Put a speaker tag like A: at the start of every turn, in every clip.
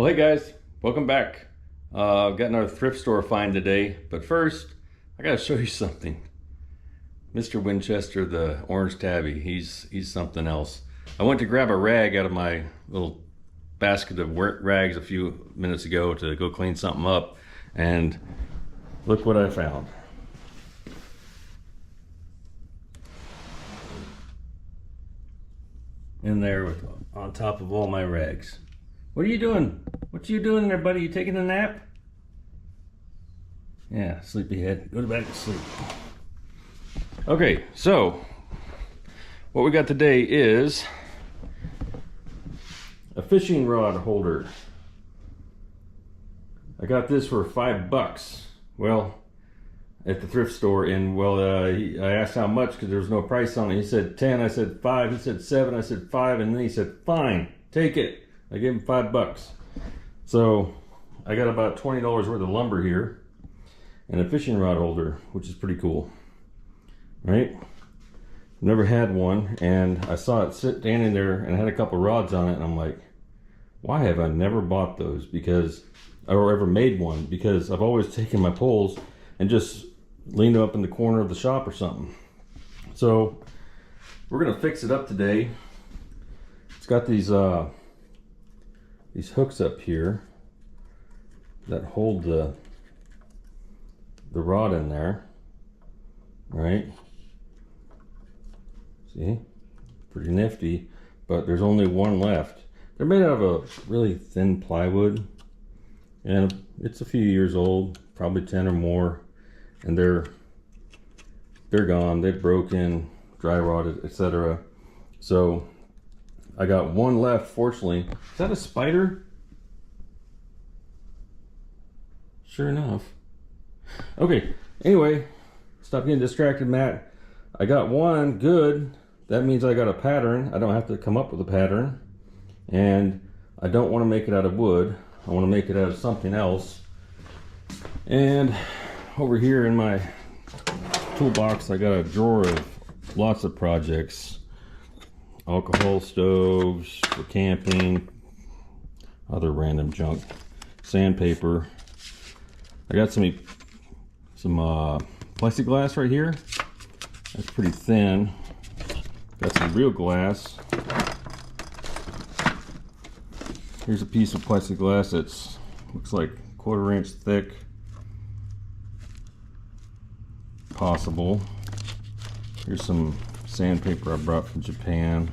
A: Well, hey guys, welcome back. I've got another thrift store find today, but first I gotta show you something. Mr. Winchester, the orange tabby, he's something else. I went to grab a rag out of my little basket of rags a few minutes ago to go clean something up, and look what I found. In there on top of all my rags. What are you doing? What you doing there, buddy? You taking a nap? Yeah, sleepyhead. Go back to sleep. Okay, so what we got today is a fishing rod holder. I got this for $5. Well, at the thrift store, and I asked how much because there was no price on it. He said 10, I said 5, he said 7, I said 5, and then he said, fine, take it. I gave him $5. So I got about $20 worth of lumber here and a fishing rod holder, which is pretty cool, right? Never had one, and I saw it standing there and it had a couple rods on it, and I'm like, why have I never bought those? Or ever made one? Because I've always taken my poles and just leaned up in the corner of the shop or something. So we're gonna fix it up today. It's got these hooks up here that hold the rod in there, right? See, pretty nifty, but there's only one left. They're made out of a really thin plywood, and it's a few years old, probably 10 or more, and they're gone, they've broken, dry rotted, etc. So I got one left, fortunately. Is that a spider? Sure enough. Okay, anyway, stop getting distracted, Matt. I got one, good. That means I got a pattern. I don't have to come up with a pattern. And I don't want to make it out of wood. I want to make it out of something else. And over here in my toolbox, I got a drawer of lots of projects. Alcohol stoves for camping, other random junk, sandpaper. I got some plexiglass right here. That's pretty thin. Got some real glass. Here's a piece of plexiglass that's looks like 1/4 inch thick. Possible. Here's some sandpaper I brought from Japan,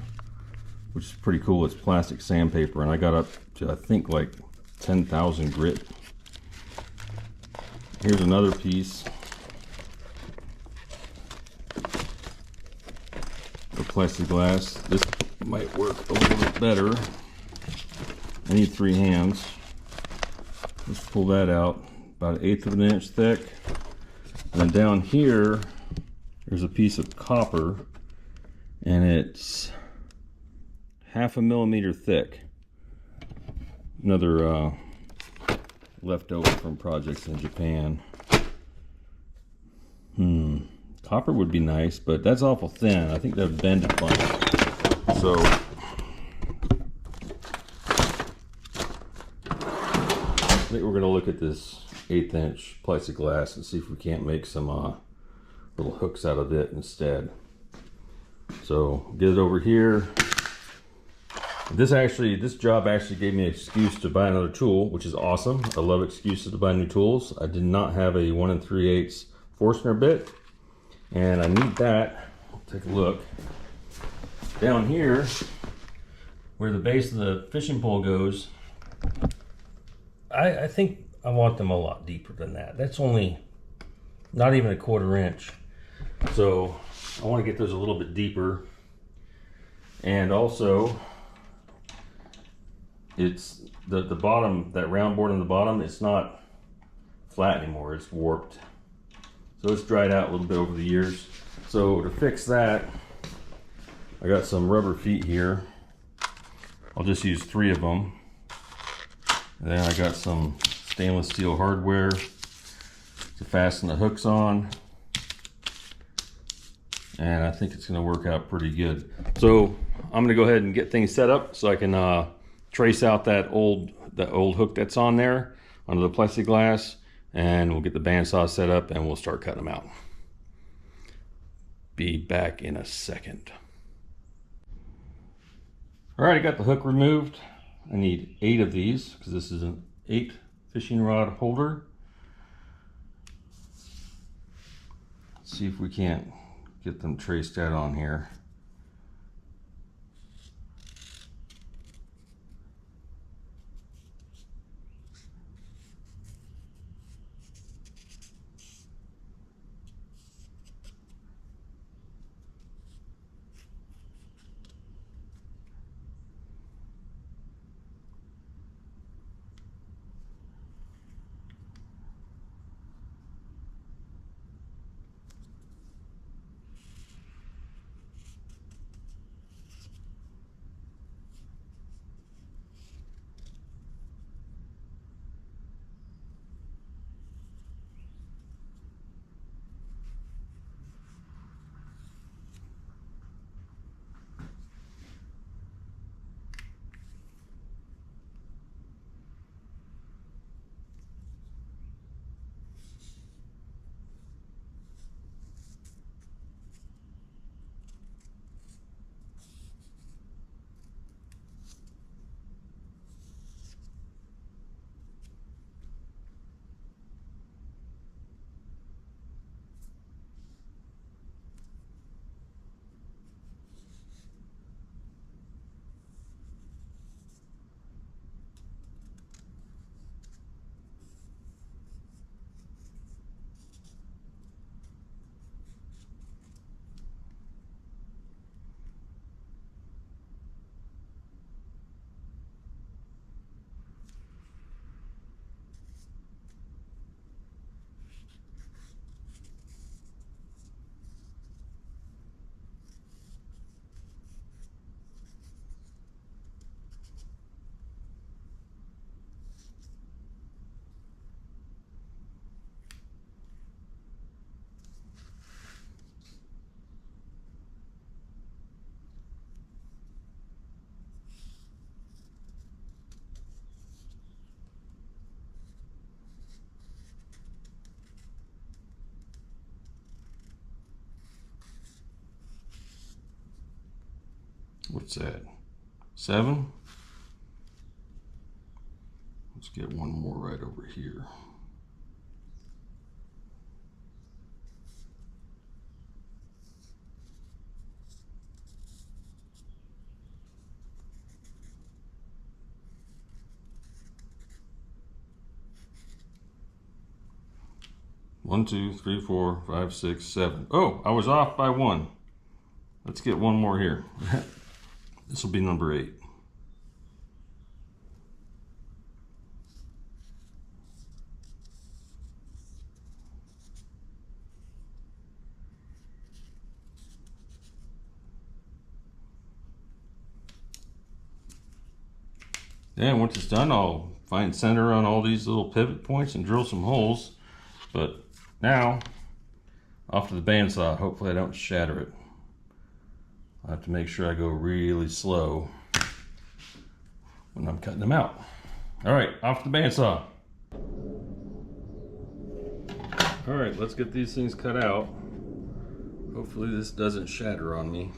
A: which is pretty cool. It's plastic sandpaper, and I got up to, I think, like 10,000 grit. Here's another piece of plexiglass. This might work a little bit better. I need 3 hands. Let's pull that out. About 1/8 of an inch thick. And then down here, there's a piece of copper, and it's 1/2 millimeter thick. Another leftover from projects in Japan. Copper would be nice, but that's awful thin. I think that would bend a bunch. So I think we're gonna look at this 1/8 inch plexiglass and see if we can't make some little hooks out of it instead. So get it over here. This job actually gave me an excuse to buy another tool, which is awesome. I love excuses to buy new tools. I did not have a 1 3/8 Forstner bit, and I need that. Take a look. Down here, where the base of the fishing pole goes, I think I want them a lot deeper than that. That's only not even 1/4 inch. So I want to get those a little bit deeper. And also, it's the bottom, that round board on the bottom, it's not flat anymore, it's warped. So it's dried out a little bit over the years. So to fix that, I got some rubber feet here. I'll just use 3 of them. And then I got some stainless steel hardware to fasten the hooks on. And I think it's gonna work out pretty good. So I'm gonna go ahead and get things set up so I can trace out that old the old hook that's on there onto the plexiglass, and we'll get the bandsaw set up and we'll start cutting them out. Be back in a second. All right, I got the hook removed. I need 8 of these because this is an 8 fishing rod holder. Let's see if we can't get them traced out on here. What's that? 7? Let's get one more right over here. One, 2, 3, 4, 5, 6, 7. Oh, I was off by 1. Let's get one more here. This will be number 8. And once it's done, I'll find center on all these little pivot points and drill some holes. But now, off to the bandsaw. Hopefully I don't shatter it. I have to make sure I go really slow when I'm cutting them out. All right, off the bandsaw. All right, let's get these things cut out. Hopefully this doesn't shatter on me.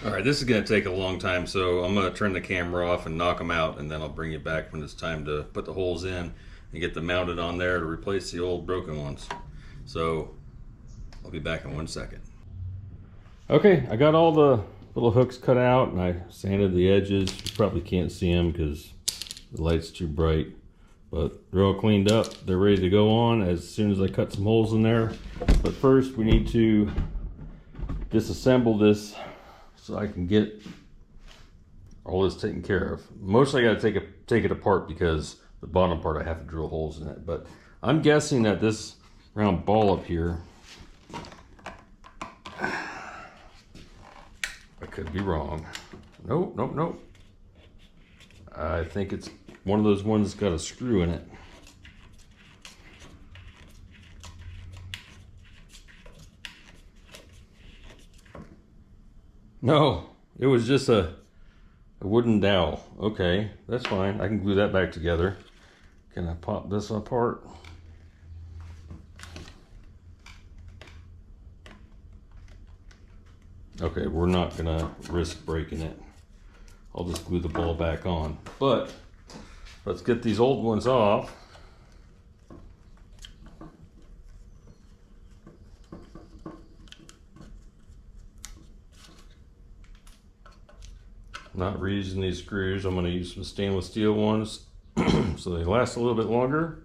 A: All right, this is going to take a long time, so I'm going to turn the camera off and knock them out, and then I'll bring you back when it's time to put the holes in and get them mounted on there to replace the old broken ones. So I'll be back in 1 second. Okay, I got all the little hooks cut out and I sanded the edges. You probably can't see them because the light's too bright, but they're all cleaned up. They're ready to go on as soon as I cut some holes in there. But first we need to disassemble this so I can get all this taken care of. Mostly I gotta take it apart because the bottom part I have to drill holes in it. But I'm guessing that this round ball up here, I could be wrong. Nope, nope, nope. I think it's one of those ones that's got a screw in it. No, it was just a wooden dowel. Okay, that's fine. I can glue that back together. Can I pop this apart? Okay, we're not gonna risk breaking it. I'll just glue the ball back on. But let's get these old ones off. Not reusing these screws. I'm going to use some stainless steel ones so they last a little bit longer.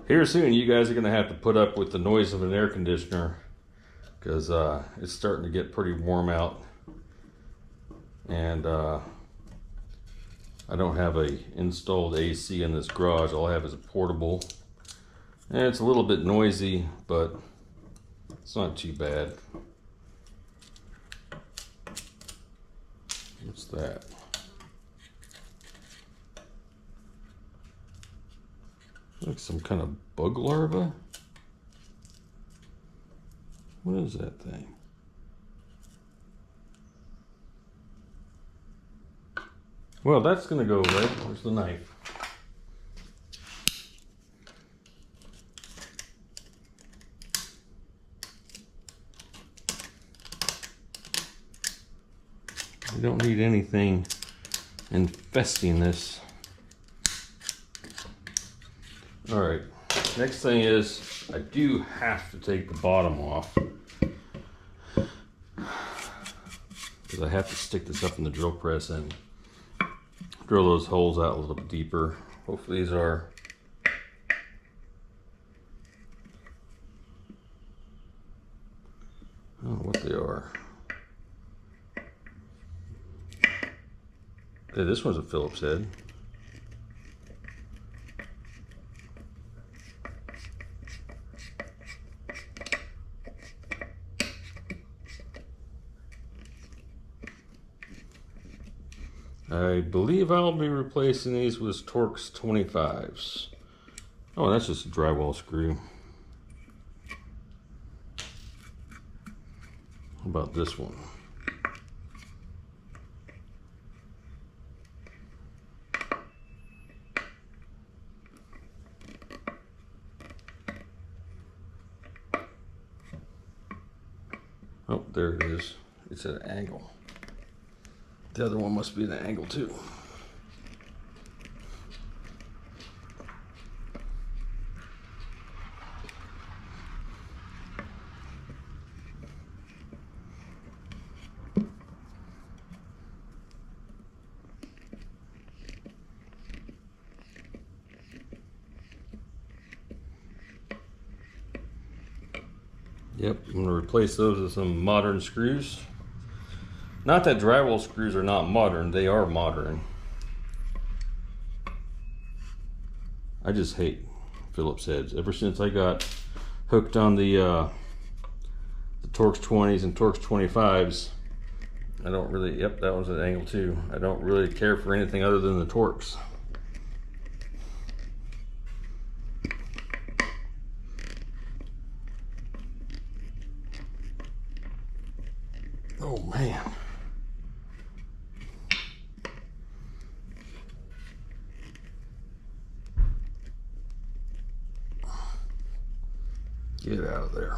A: Here soon, you guys are going to have to put up with the noise of an air conditioner because it's starting to get pretty warm out, and I don't have a installed AC in this garage. All I have is a portable, and it's a little bit noisy, but it's not too bad. What's that? Like some kind of bug larva? What is that thing? Well, that's gonna go away. Where's the knife? We don't need anything infesting this. All right, next thing is I do have to take the bottom off because I have to stick this up in the drill press and drill those holes out a little bit deeper. Hopefully these are I don't know what they are. Okay, this one's a Phillips head. I believe I'll be replacing these with Torx 25s. Oh, that's just a drywall screw. How about this one? Oh, there it is. It's at an angle. The other one must be at an angle too. Yep, I'm going to replace those with some modern screws. Not that drywall screws are not modern, they are modern. I just hate Phillips heads. Ever since I got hooked on the Torx 20s and Torx 25s, I don't really, yep, that one's at angle too. I don't really care for anything other than the Torx. Oh man. Get out of there.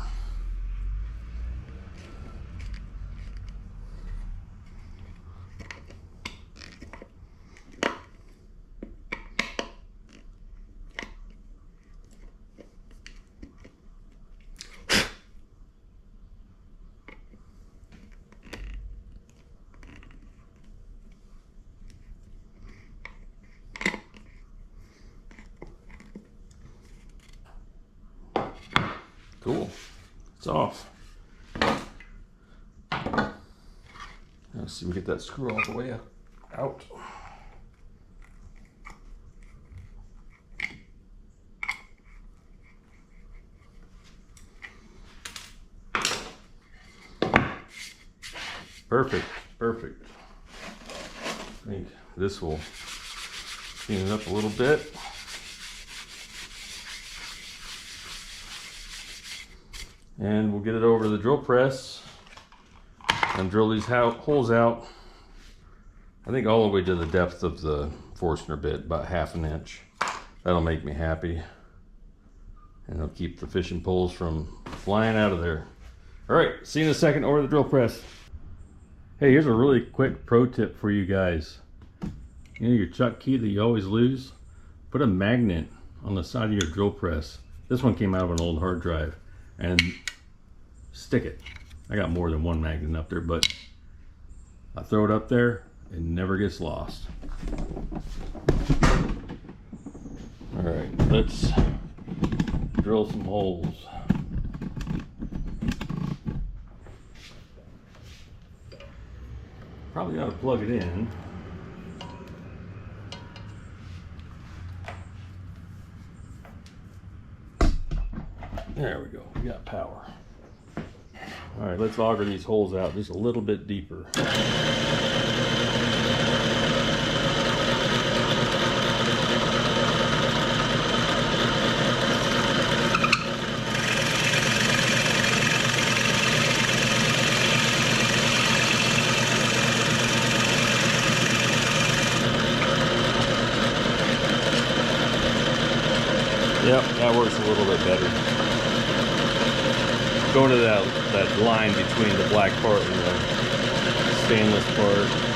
A: Cool. It's off. Let's see if we get that screw all the way out. Perfect. Perfect. I think this will clean it up a little bit. And we'll get it over to the drill press and drill these holes out. I think all the way to the depth of the Forstner bit, about 1/2 inch. That'll make me happy. And it'll keep the fishing poles from flying out of there. All right, see you in a second over the drill press. Hey, here's a really quick pro tip for you guys. You know your chuck key that you always lose? Put a magnet on the side of your drill press. This one came out of an old hard drive. And stick it. I got more than one magnet up there, but I throw it up there, it never gets lost. All right, let's drill some holes. Probably ought to plug it in. There we go, we got power. All right, let's auger these holes out just a little bit deeper. Yep, that works a little bit better. Going to that line between the black part and the stainless part.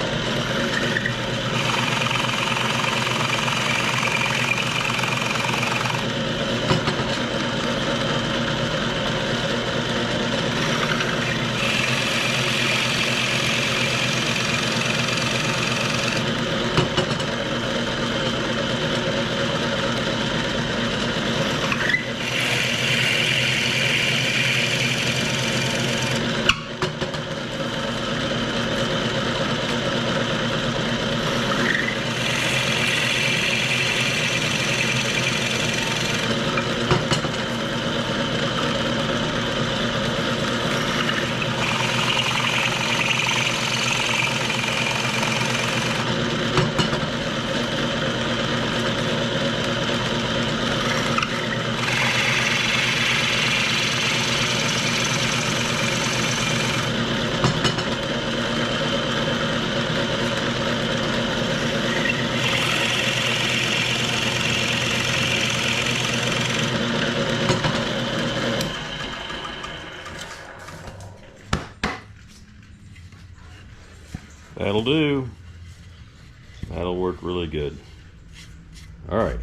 A: That'll do. That'll work really good. All right,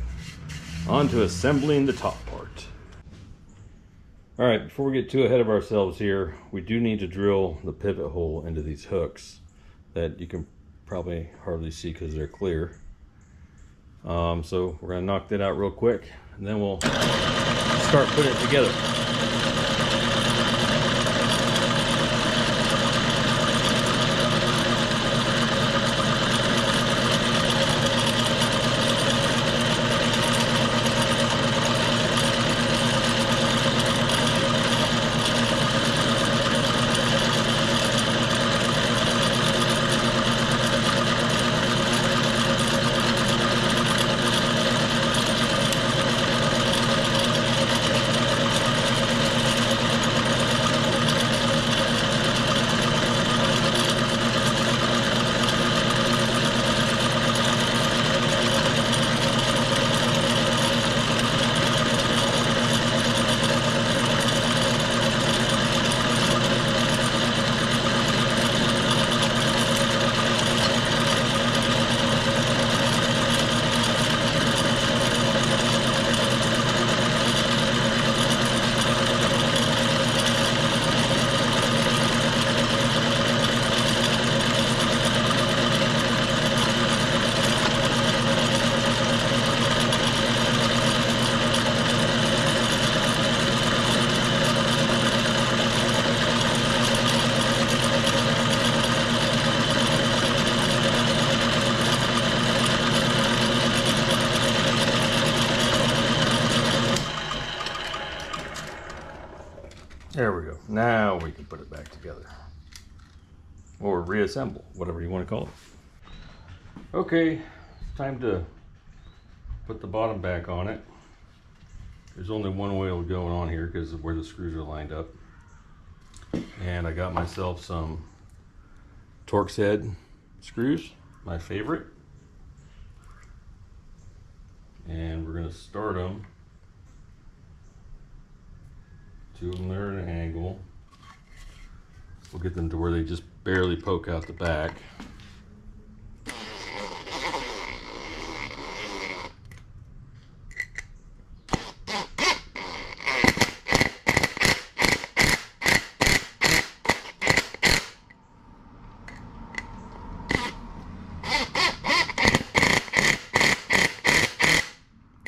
A: on to assembling the top part. All right, before we get too ahead of ourselves here, we do need to drill the pivot hole into these hooks that you can probably hardly see because they're clear. So we're gonna knock that out real quick, and then we'll start putting it together. Now we can put it back together. Or reassemble, whatever you want to call it. Okay, time to put the bottom back on it. There's only one wheel going on here because of where the screws are lined up. And I got myself some Torx head screws, my favorite. And we're going to start them. Two of them are at an angle. We'll get them to where they just barely poke out the back.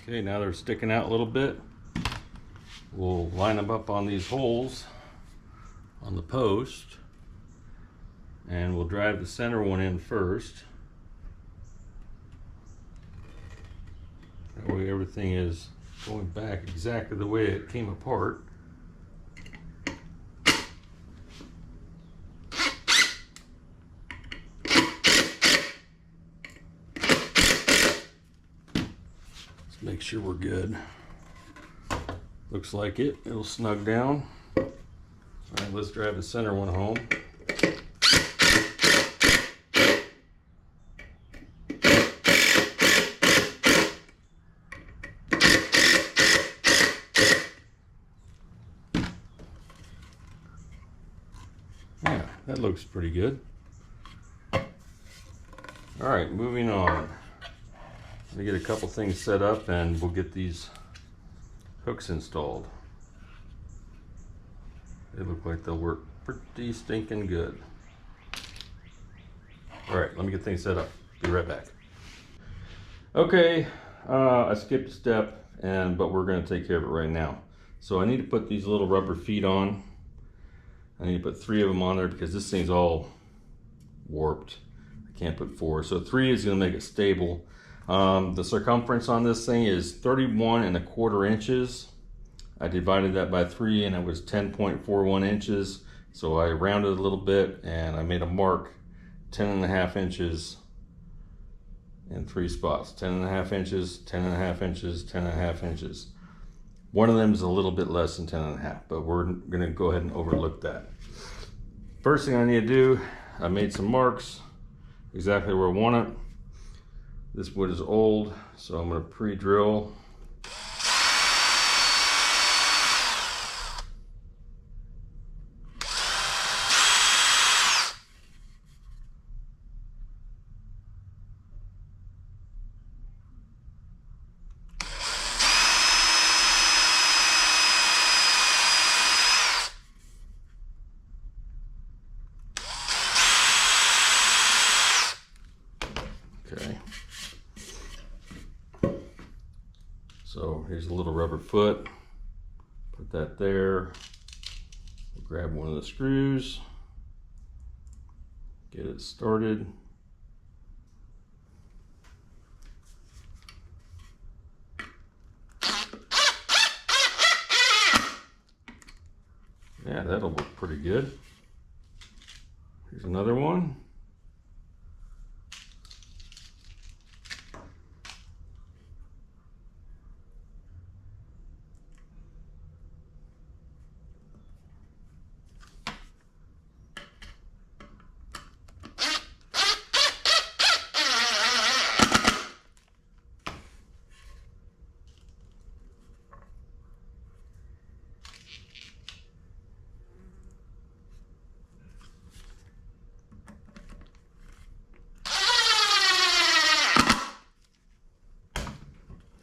A: Okay, now they're sticking out a little bit. We'll line them up on these holes on the post, and we'll drive the center one in first. That way everything is going back exactly the way it came apart. Let's make sure we're good. Looks like it. It'll snug down. All right, let's drive the center one home. Yeah, that looks pretty good. All right, moving on. Let me get a couple things set up and we'll get these hooks installed. They look like they'll work pretty stinking good. All right, let me get things set up. Be right back. Okay, I skipped a step, but we're gonna take care of it right now. So I need to put these little rubber feet on. I need to put 3 of them on there because this thing's all warped. I can't put 4, so 3 is gonna make it stable. The circumference on this thing is 31¼ inches. I divided that by 3 and it was 10.41 inches. So I rounded a little bit and I made a mark 10.5 inches in 3 spots. 10.5 inches, 10.5 inches, 10.5 inches. One of them is a little bit less than 10.5, but we're gonna go ahead and overlook that. First thing I need to do, I made some marks exactly where I want it. This wood is old, so I'm going to pre-drill. Okay. So here's a little rubber foot. Put that there. We'll grab one of the screws. Get it started. Yeah, that'll work pretty good. Here's another one.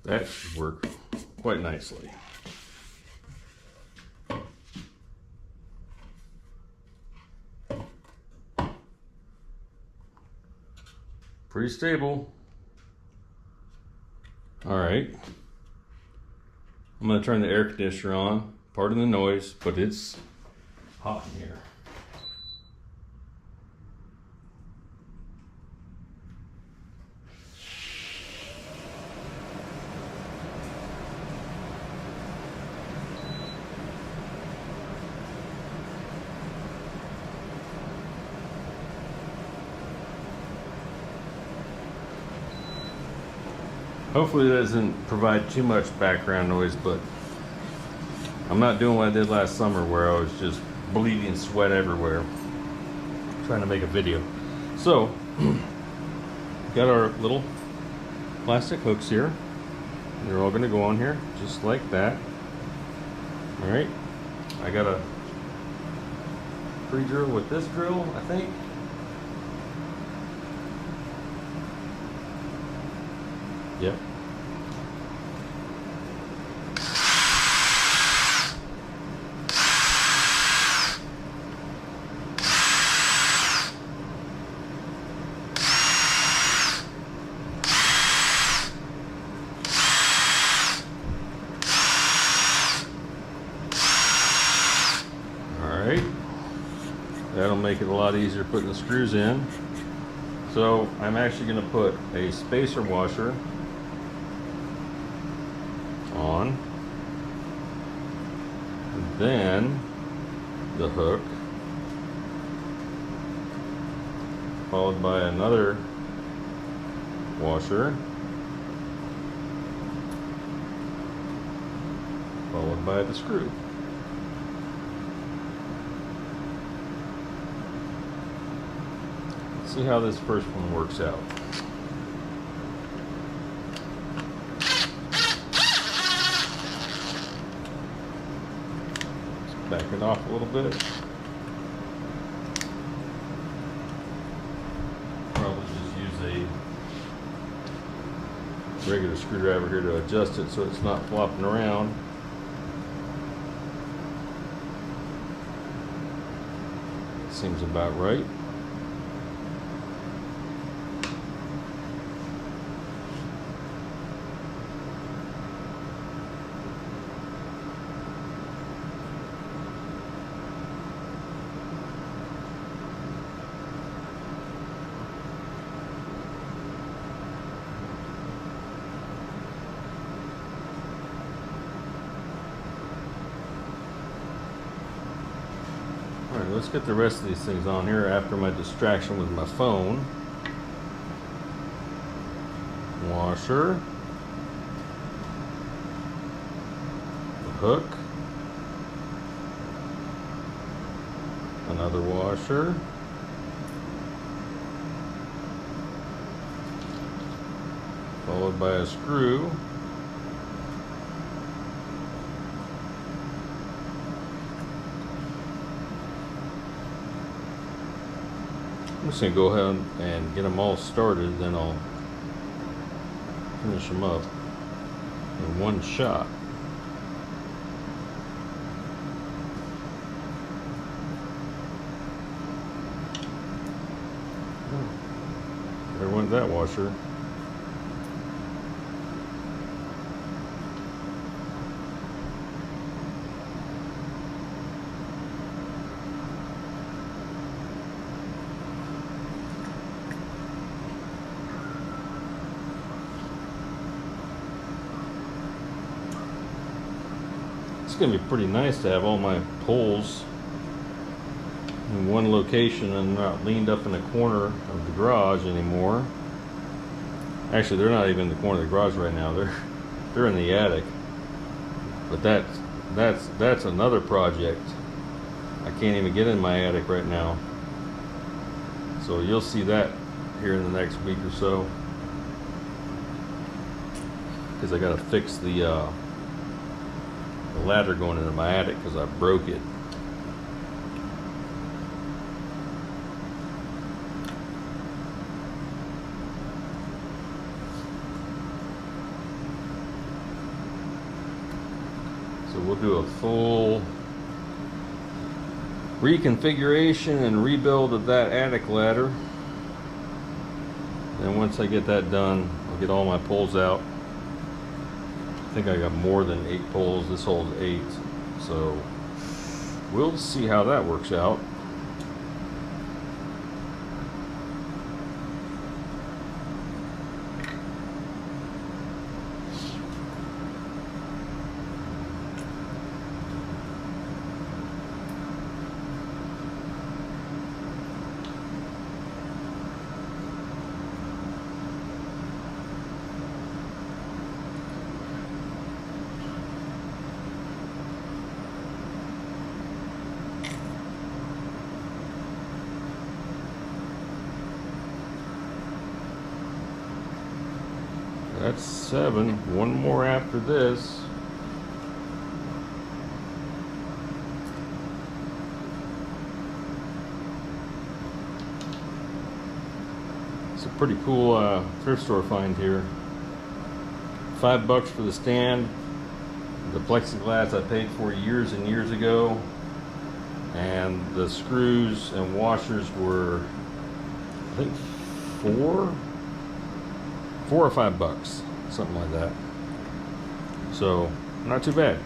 A: That should work quite nicely. Pretty stable. All right. I'm going to turn the air conditioner on. Pardon the noise, but it's hot in here. Hopefully it doesn't provide too much background noise, but I'm not doing what I did last summer where I was just bleeding sweat everywhere trying to make a video. So, got our little plastic hooks here. They're all going to go on here just like that. Alright, I got a pre-drill with this drill, I think. Yep. Alright. That'll make it a lot easier putting the screws in. So I'm actually going to put a spacer washer on, and then the hook, followed by another washer, followed by the screw. Let's see how this first one works out. Back it off a little bit. Probably just use a regular screwdriver here to adjust it so it's not flopping around. Seems about right. Alright, let's get the rest of these things on here after my distraction with my phone. Washer. The hook. Another washer. Followed by a screw. I'm just going to go ahead and get them all started, then I'll finish them up in one shot. There went that washer. It's going to be pretty nice to have all my poles in one location and not leaned up in the corner of the garage anymore. Actually, they're not even in the corner of the garage right now. They're in the attic. But that's another project. I can't even get in my attic right now. So you'll see that here in the next week or so. Because I got to fix the ladder going into my attic because I broke it. So we'll do a full reconfiguration and rebuild of that attic ladder. And once I get that done, I'll get all my poles out. I think I got more than 8 poles. This holds 8. So we'll see how that works out. That's 7. One more after this. It's a pretty cool thrift store find here. $5 for the stand. The plexiglass I paid for years and years ago. And the screws and washers were, I think, $4 or $5, something like that. So not too bad.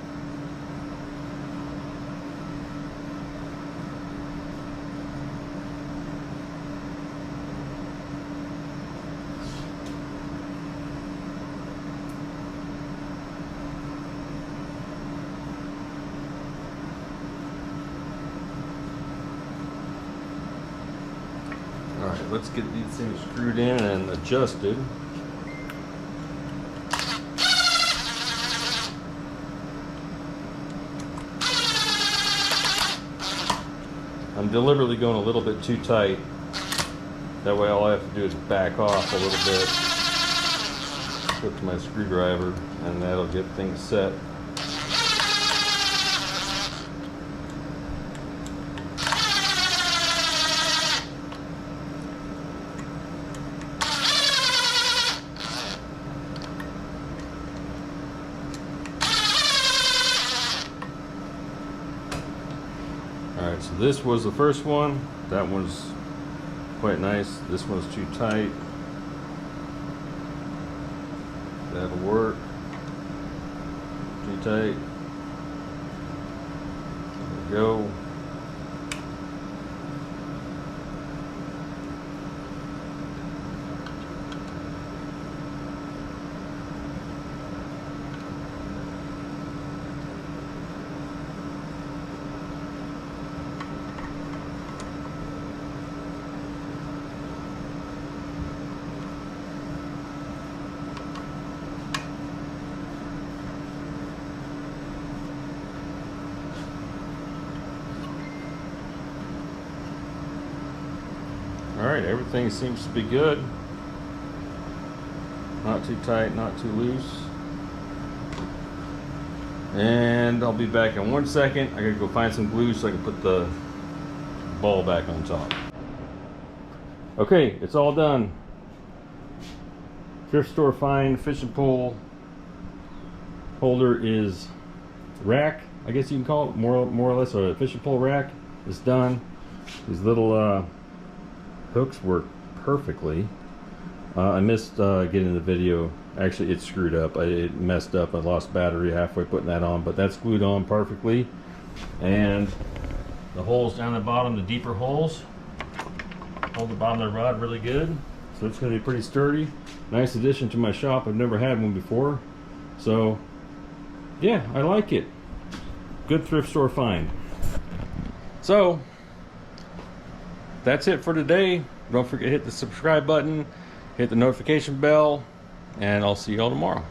A: All right, let's get these things screwed in and adjusted. I'm deliberately going a little bit too tight. That way all I have to do is back off a little bit, flip to my screwdriver, and that'll get things set. Alright, so this was the first one. That one's quite nice. This one's too tight. That'll work. Too tight. There we go. Alright, everything seems to be good. Not too tight, not too loose. And I'll be back in 1 second. I gotta go find some glue so I can put the ball back on top. Okay, it's all done. Thrift store find fishing pole holder is rack, I guess you can call it, more or less a fishing pole rack. It's done. These little hooks work perfectly. I missed getting the video. Actually, it screwed up. It messed up. I lost battery halfway putting that on, but that's glued on perfectly. And the holes down the bottom, the deeper holes, hold the bottom of the rod really good. So it's going to be pretty sturdy. Nice addition to my shop. I've never had one before. So yeah, I like it. Good thrift store find. So that's it for today. Don't forget to hit the subscribe button, hit the notification bell, and I'll see y'all tomorrow.